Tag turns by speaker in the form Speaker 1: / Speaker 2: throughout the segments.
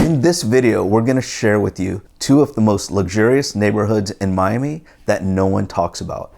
Speaker 1: In this video, we're gonna share with you two of the most luxurious neighborhoods in Miami that no one talks about.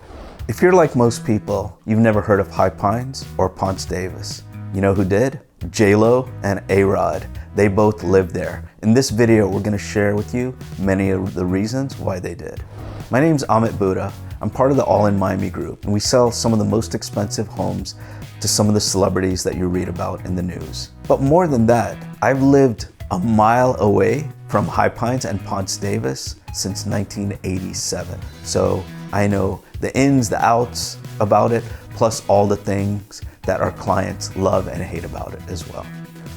Speaker 1: If you're like most people, you've never heard of High Pines or Ponce Davis. You know who did? J.Lo and A-Rod. They both lived there. In this video, we're gonna share with you many of the reasons why they did. My name's Amit Bhuta. I'm part of the All in Miami group, and we sell some of the most expensive homes to some of the celebrities that you read about in the news. But more than that, I've lived a mile away from High Pines and Ponce Davis since 1987. So I know the ins, the outs about it, plus all the things that our clients love and hate about it as well.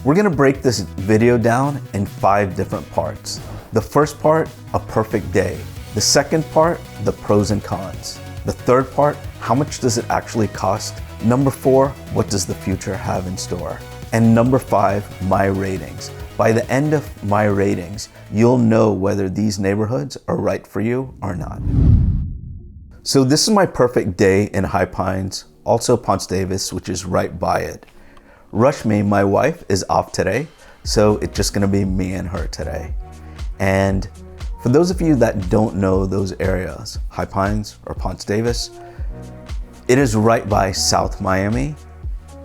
Speaker 1: We're gonna break this video down in 5 different parts. The first part, a perfect day. The second part, the pros and cons. The third part, how much does it actually cost? Number 4, what does the future have in store? And number 5, my ratings. By the end of my ratings, you'll know whether these neighborhoods are right for you or not. So this is my perfect day in High Pines, also Ponce Davis, which is right by it. Rushmi, my wife, is off today, so it's just gonna be me and her today. And for those of you that don't know those areas, High Pines or Ponce Davis, it is right by South Miami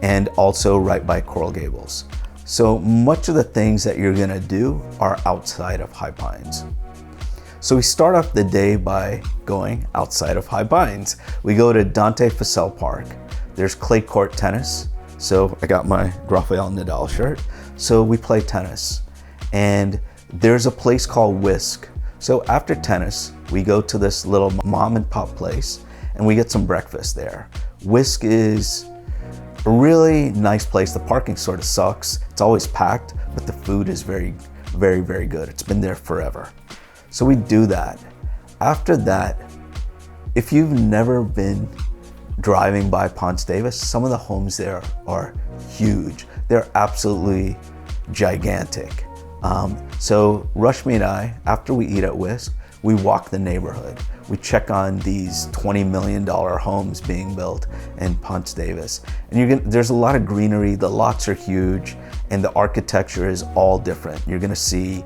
Speaker 1: and also right by Coral Gables. So much of the things that you're gonna do are outside of High Pines. So we start off the day by going outside of High Pines. We go to Dante Fasel Park. There's clay court tennis. So I got my Rafael Nadal shirt. So we play tennis. And there's a place called Whisk. So after tennis, we go to this little mom and pop place and we get some breakfast there. Whisk is a really nice place. The parking sort of sucks. It's always packed, but the food is very, very, very good. It's been there forever. So we do that. After that, if you've never been driving by Ponce Davis, some of the homes there are huge. They're absolutely gigantic. So Rushmi and I, after we eat at Whisk, we walk the neighborhood. We check on these $20 million homes being built in Ponce Davis. And there's a lot of greenery, the lots are huge, and the architecture is all different. You're gonna see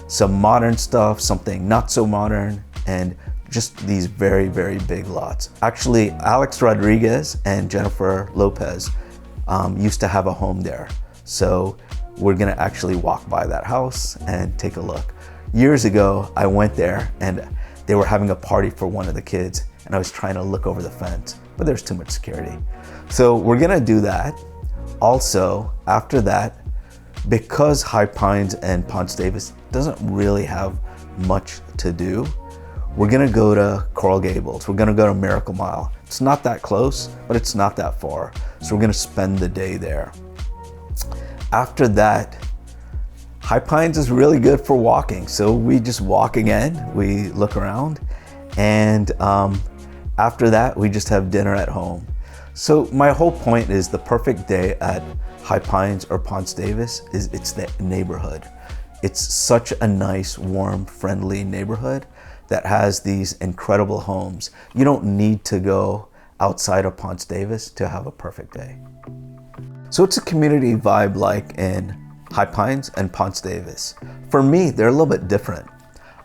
Speaker 1: some modern stuff, something not so modern, and just these very, very big lots. Actually, Alex Rodriguez and Jennifer Lopez used to have a home there. So we're gonna actually walk by that house and take a look. Years ago, I went there and they were having a party for one of the kids and I was trying to look over the fence, but there's too much security. So we're gonna do that. Also, after that, because High Pines and Ponce Davis doesn't really have much to do, we're gonna go to Coral Gables. We're gonna go to Miracle Mile. It's not that close, but it's not that far. So we're gonna spend the day there. After that, High Pines is really good for walking. So we just walk again, we look around, and after that, we just have dinner at home. So my whole point is the perfect day at High Pines or Ponce Davis is it's the neighborhood. It's such a nice, warm, friendly neighborhood that has these incredible homes. You don't need to go outside of Ponce Davis to have a perfect day. So it's a community vibe like in High Pines and Ponce Davis. For me, they're a little bit different.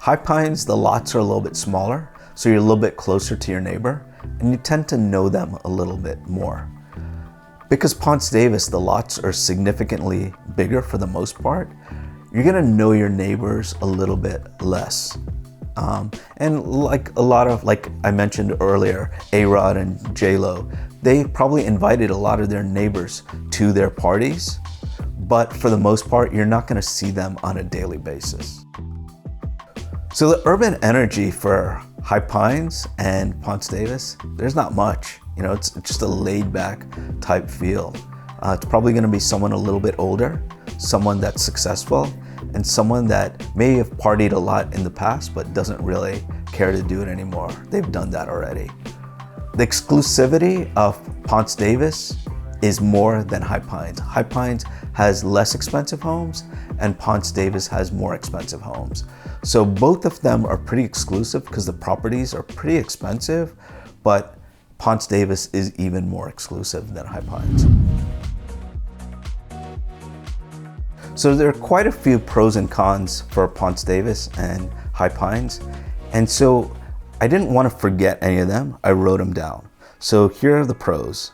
Speaker 1: High Pines, the lots are a little bit smaller, so you're a little bit closer to your neighbor, and you tend to know them a little bit more. Because Ponce Davis, the lots are significantly bigger for the most part, you're gonna know your neighbors a little bit less. And like I mentioned earlier, A-Rod and J.Lo, they probably invited a lot of their neighbors to their parties, but for the most part, you're not gonna see them on a daily basis. So the urban energy for High Pines and Ponce Davis, there's not much. You know, it's just a laid back type feel. It's probably gonna be someone a little bit older, someone that's successful, and someone that may have partied a lot in the past, but doesn't really care to do it anymore. They've done that already. The exclusivity of Ponce Davis is more than High Pines. High Pines has less expensive homes and Ponce Davis has more expensive homes. So both of them are pretty exclusive because the properties are pretty expensive, but Ponce Davis is even more exclusive than High Pines. So there are quite a few pros and cons for Ponce Davis and High Pines. And so I didn't want to forget any of them. I wrote them down. So here are the pros.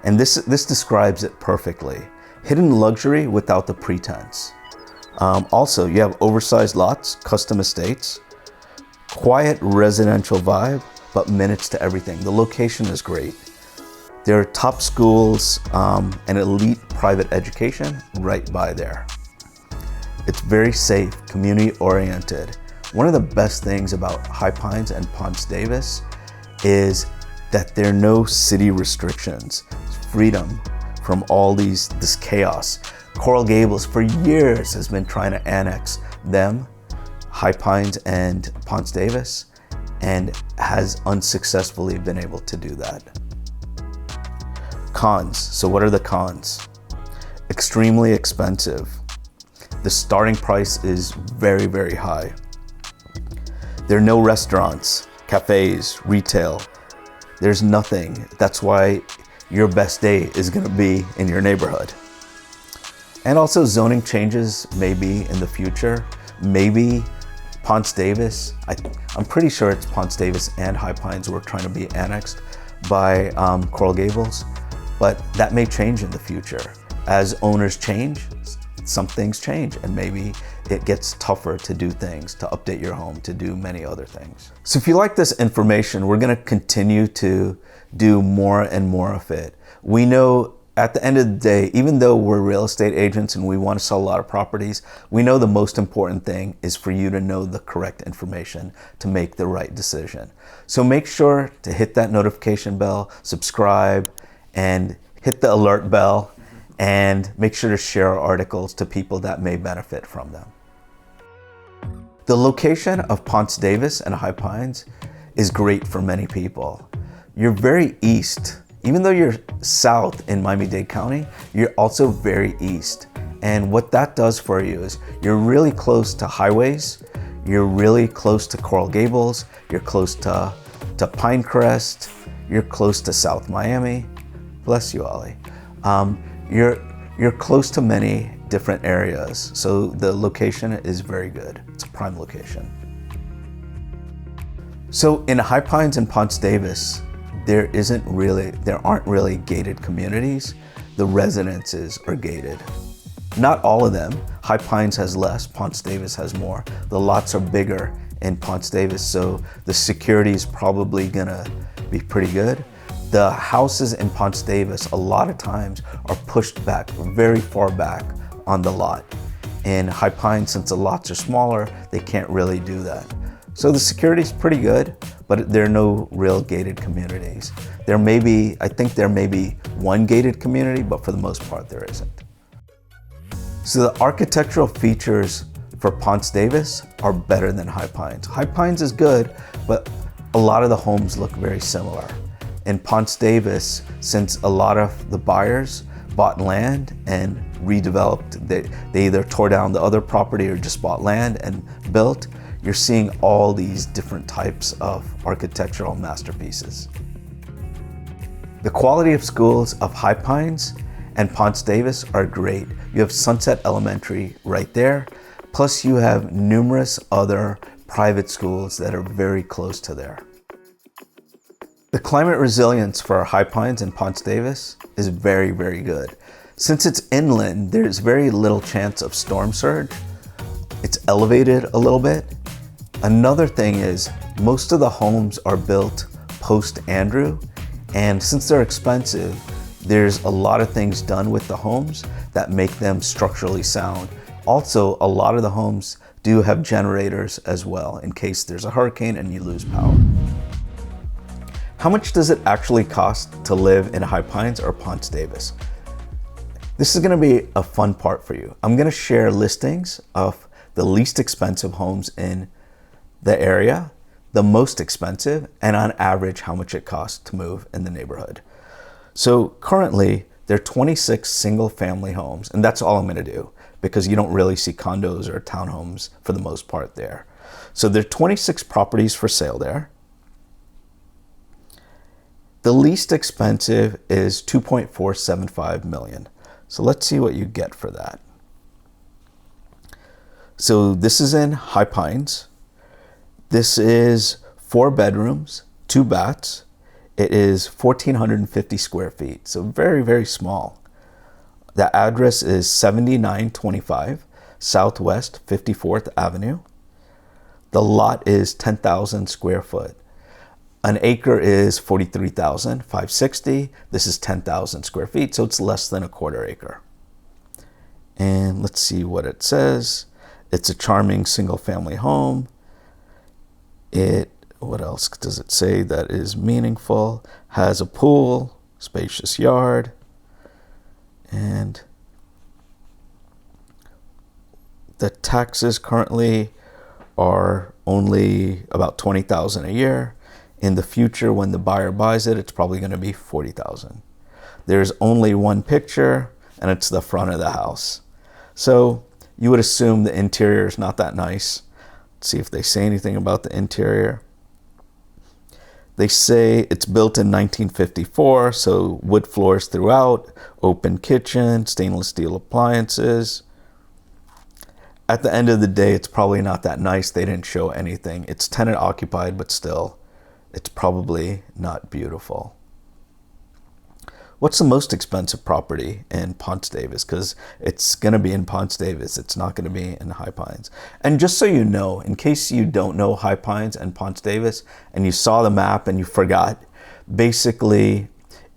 Speaker 1: And this describes it perfectly. Hidden luxury without the pretense. Also, you have oversized lots, custom estates, quiet residential vibe, but minutes to everything. The location is great. There are top schools and elite private education right by there. It's very safe, community oriented. One of the best things about High Pines and Ponce Davis is that there are no city restrictions. It's freedom from all this chaos. Coral Gables for years has been trying to annex them, High Pines and Ponce Davis, and has unsuccessfully been able to do that. Cons. So what are the cons? Extremely expensive. The starting price is very, very high. There are no restaurants, cafes, retail. There's nothing. That's why your best day is gonna be in your neighborhood. And also zoning changes maybe in the future. Maybe Ponce Davis, I'm pretty sure it's Ponce Davis and High Pines were trying to be annexed by Coral Gables, but that may change in the future. As owners change, some things change, and maybe it gets tougher to do things, to update your home, to do many other things. So if you like this information, we're gonna continue to do more and more of it. We know at the end of the day, even though we're real estate agents and we want to sell a lot of properties, we know the most important thing is for you to know the correct information to make the right decision. So make sure to hit that notification bell, subscribe, and hit the alert bell, and make sure to share our articles to people that may benefit from them. The location of Ponce Davis and High Pines is great for many people. You're very east. Even though you're south in Miami-Dade County, you're also very east. And what that does for you is you're really close to highways, you're really close to Coral Gables, you're close to Pinecrest, you're close to South Miami. Bless you, Ollie. You're close to many different areas, so the location is very good. It's a prime location. So in High Pines and Ponce Davis, there aren't really gated communities. The residences are gated. Not all of them. High Pines has less, Ponce Davis has more. The lots are bigger in Ponce Davis, so the security is probably gonna be pretty good. The houses in Ponce Davis, a lot of times, are pushed back, very far back on the lot. In High Pines, since the lots are smaller, they can't really do that. So the security is pretty good, but there are no real gated communities. I think there may be one gated community, but for the most part, there isn't. So the architectural features for Ponce Davis are better than High Pines. High Pines is good, but a lot of the homes look very similar. In Ponce Davis, since a lot of the buyers bought land and redeveloped, they either tore down the other property or just bought land and built, you're seeing all these different types of architectural masterpieces. The quality of schools of High Pines and Ponce Davis are great. You have Sunset Elementary right there, plus you have numerous other private schools that are very close to there. The climate resilience for High Pines and Ponce Davis is very, very good. Since it's inland, there's very little chance of storm surge. It's elevated a little bit. Another thing is most of the homes are built post-Andrew, and since they're expensive, there's a lot of things done with the homes that make them structurally sound. Also, a lot of the homes do have generators as well in case there's a hurricane and you lose power. How much does it actually cost to live in High Pines or Ponce Davis? This is gonna be a fun part for you. I'm gonna share listings of the least expensive homes in the area, the most expensive, and on average, how much it costs to move in the neighborhood. So currently, there are 26 single family homes, and that's all I'm gonna do because you don't really see condos or townhomes for the most part there. So there are 26 properties for sale there. The least expensive is $2.475 million. So let's see what you get for that. So this is in High Pines. This is 4 bedrooms, 2 baths. It is 1,450 square feet, so very, very small. The address is 7925 Southwest 54th Avenue. The lot is 10,000 square foot. An acre is 43,560. This is 10,000 square feet, so it's less than a quarter acre. And let's see what it says. It's a charming single family home. What else does it say that is meaningful? Has a pool, spacious yard, and the taxes currently are only about $20,000 a year. In the future, when the buyer buys it, it's probably going to be $40,000. There's only one picture, and it's the front of the house. So you would assume the interior is not that nice. Let's see if they say anything about the interior. They say it's built in 1954, so wood floors throughout, open kitchen, stainless steel appliances. At the end of the day, it's probably not that nice. They didn't show anything. It's tenant occupied, but still, it's probably not beautiful. What's the most expensive property in Ponce Davis? Because it's going to be in Ponce Davis. It's not going to be in High Pines. And just so you know, in case you don't know High Pines and Ponce Davis, and you saw the map and you forgot, basically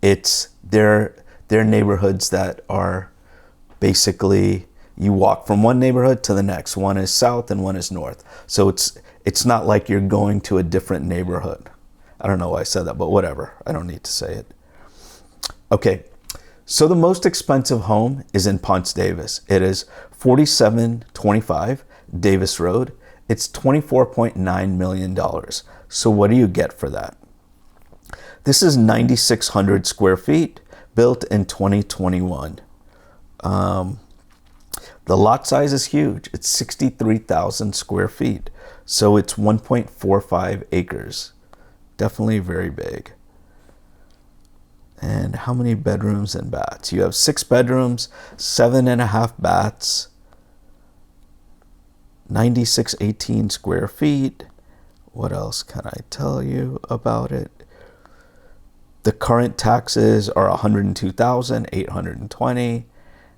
Speaker 1: it's their neighborhoods that are basically, you walk from one neighborhood to the next. One is south and one is north. So it's not like you're going to a different neighborhood. I don't know why I said that, but whatever. I don't need to say it. Okay, so the most expensive home is in Ponce Davis. It is 4725 Davis Road. It's $24.9 million. So what do you get for that? This is 9,600 square feet, built in 2021. The lot size is huge. It's 63,000 square feet. So it's 1.45 acres. Definitely very big. And how many bedrooms and baths? You have 6 bedrooms, 7.5 baths, 9,618 square feet. What else can I tell you about it? The current taxes are $102,820,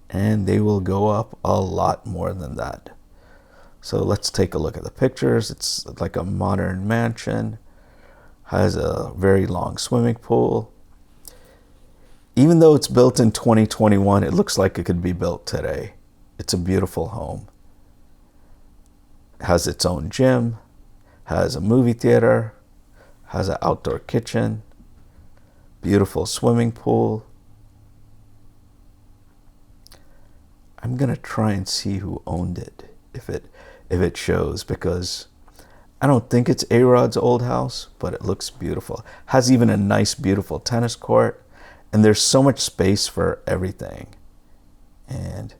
Speaker 1: and they will go up a lot more than that. So let's take a look at the pictures. It's like a modern mansion, has a very long swimming pool. Even though it's built in 2021, it looks like it could be built today. It's a beautiful home. It has its own gym, has a movie theater, has an outdoor kitchen, beautiful swimming pool. I'm gonna try and see who owned it, if it shows, because I don't think it's A-Rod's old house, but it looks beautiful. Has even a nice, beautiful tennis court. And there's so much space for everything. And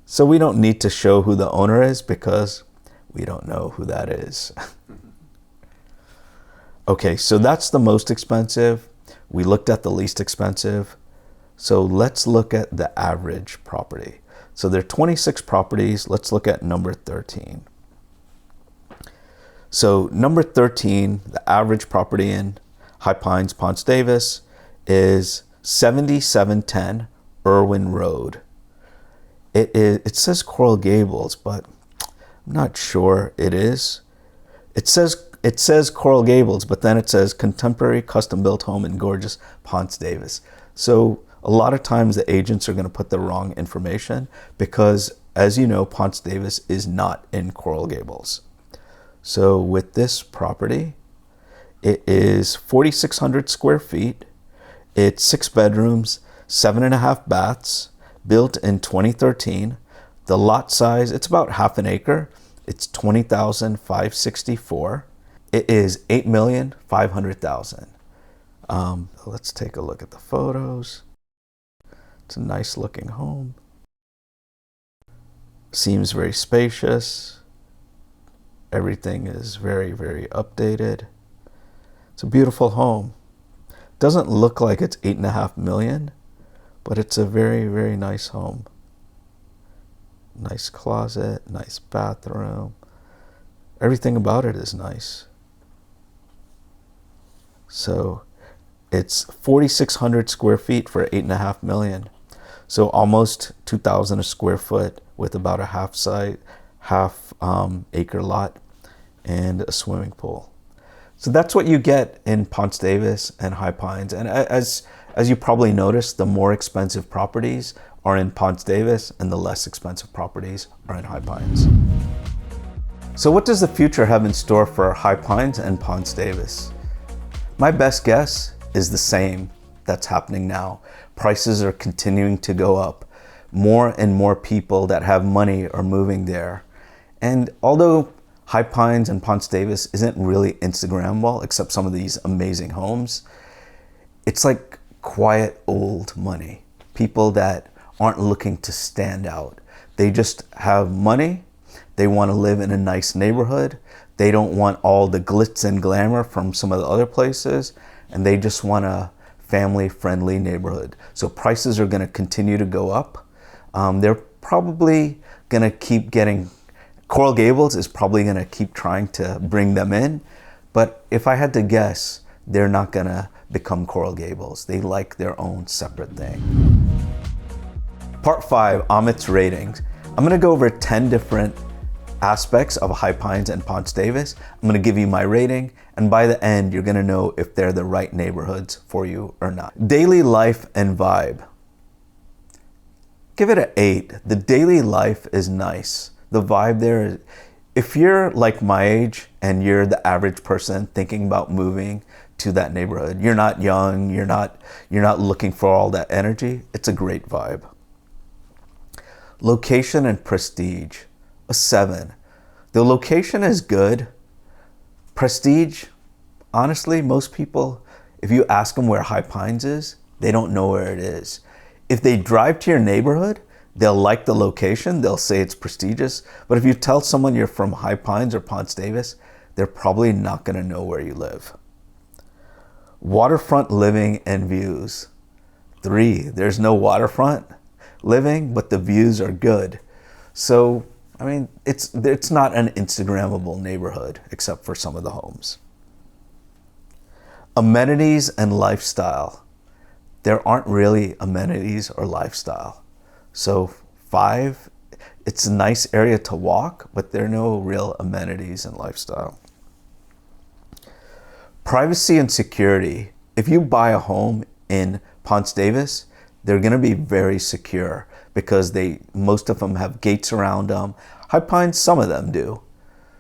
Speaker 1: so we don't need to show who the owner is because we don't know who that is. Okay, so that's the most expensive. We looked at the least expensive. So let's look at the average property. So there are 26 properties. Let's look at number 13. So number 13, the average property in High Pines, Ponce Davis is 7710 Irwin Road. It says Coral Gables, but I'm not sure it is. It says Coral Gables, but then it says contemporary custom built home in gorgeous Ponce Davis. So a lot of times the agents are going to put the wrong information because, as you know, Ponce Davis is not in Coral Gables. So with this property, it is 4,600 square feet. It's 6 bedrooms, 7.5 baths, built in 2013. The lot size, it's about half an acre. It's 20,564. It is $8,500,000. Let's take a look at the photos. It's a nice looking home. Seems very spacious. Everything is very, very updated. It's a beautiful home. Doesn't look like it's 8.5 million, but it's a very, very nice home. Nice closet, nice bathroom. Everything about it is nice. So it's 4,600 square feet for 8.5 million. So almost 2,000 a square foot with about a half acre lot and a swimming pool. So that's what you get in Ponce Davis and High Pines. And as you probably noticed, the more expensive properties are in Ponce Davis and the less expensive properties are in High Pines. So what does the future have in store for High Pines and Ponce Davis? My best guess is the same that's happening now. Prices are continuing to go up. More and more people that have money are moving there. And although High Pines and Ponce Davis isn't really Instagrammable, except some of these amazing homes, it's like quiet old money. People that aren't looking to stand out. They just have money. They want to live in a nice neighborhood. They don't want all the glitz and glamour from some of the other places. And they just want a family-friendly neighborhood. So prices are going to continue to go up. They're probably going to keep getting, Coral Gables is probably going to keep trying to bring them in. But if I had to guess, they're not going to become Coral Gables. They like their own separate thing. Part 5, Amit's ratings. I'm going to go over 10 different aspects of High Pines and Ponce Davis. I'm going to give you my rating, and by the end, you're going to know if they're the right neighborhoods for you or not. Daily life and vibe. Give it an 8. The daily life is nice. The vibe there, if you're like my age and you're the average person thinking about moving to that neighborhood, you're not young, you're not looking for all that energy, it's a great vibe. Location and prestige, a 7. The location is good. Prestige, honestly, most people, if you ask them where High Pines is, they don't know where it is. If they drive to your neighborhood, they'll like the location, they'll say it's prestigious. But if you tell someone you're from High Pines or Ponce Davis, they're probably not gonna know where you live. Waterfront living and views, 3. There's no waterfront living, but the views are good. So, I mean, it's not an Instagrammable neighborhood, except for some of the homes. Amenities and lifestyle. There aren't really amenities or lifestyle. So 5, it's a nice area to walk, but there are no real amenities and lifestyle. Privacy and security. If you buy a home in Ponce Davis, they're going to be very secure because most of them have gates around them. High Pines, some of them do.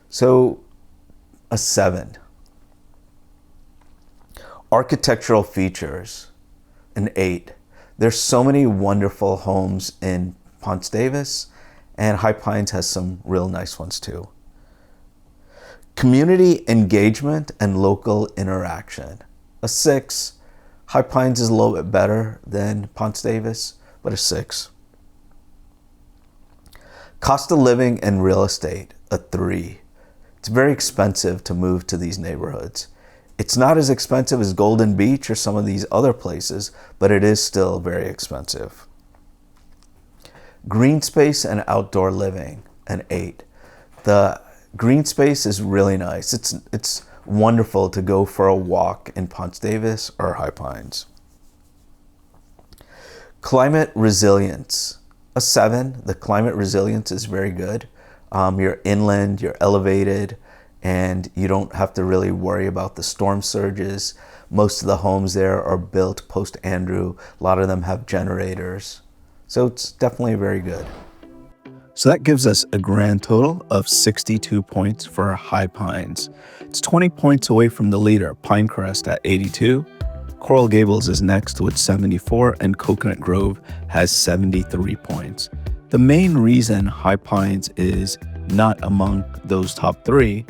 Speaker 1: So a 7. Architectural features, an 8. There's so many wonderful homes in Ponce Davis, and High Pines has some real nice ones too. Community engagement and local interaction, a 6. High Pines is a little bit better than Ponce Davis, but a 6. Cost of living and real estate, a 3. It's very expensive to move to these neighborhoods. It's not as expensive as Golden Beach or some of these other places, but it is still very expensive. Green space and outdoor living, an 8. The green space is really nice. It's wonderful to go for a walk in Ponce Davis or High Pines. Climate resilience, a 7. The climate resilience is very good. You're inland, you're elevated, and you don't have to really worry about the storm surges. Most of the homes there are built post-Andrew. A lot of them have generators. So it's definitely very good. So that gives us a grand total of 62 points for High Pines. It's 20 points away from the leader, Pinecrest at 82. Coral Gables is next with 74, and Coconut Grove has 73 points. The main reason High Pines is not among those top 3,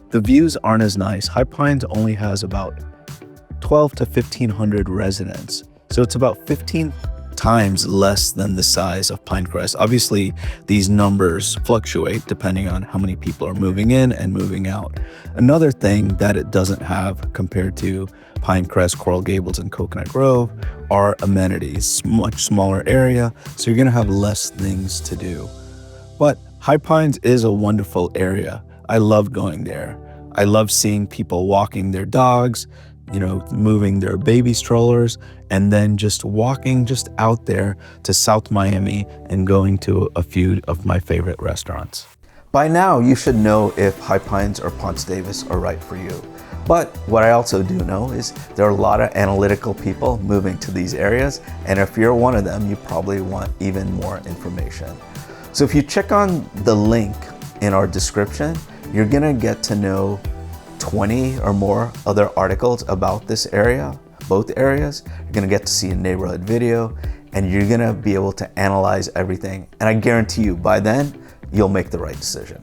Speaker 1: the views aren't as nice. High Pines only has about 12 to 1,500 residents. So it's about 15 times less than the size of Pinecrest. Obviously, these numbers fluctuate depending on how many people are moving in and moving out. Another thing that it doesn't have compared to Pinecrest, Coral Gables, and Coconut Grove are amenities. Much smaller area, so you're gonna have less things to do. But High Pines is a wonderful area. I love going there. I love seeing people walking their dogs, moving their baby strollers, and then just walking just out there to South Miami and going to a few of my favorite restaurants. By now, you should know if High Pines or Ponce Davis are right for you. But what I also do know is there are a lot of analytical people moving to these areas, and if you're one of them, you probably want even more information. So if you check on the link in our description, you're gonna get to know 20 or more other articles about this area, both areas. You're gonna get to see a neighborhood video, and you're gonna be able to analyze everything. And I guarantee you, by then, you'll make the right decision.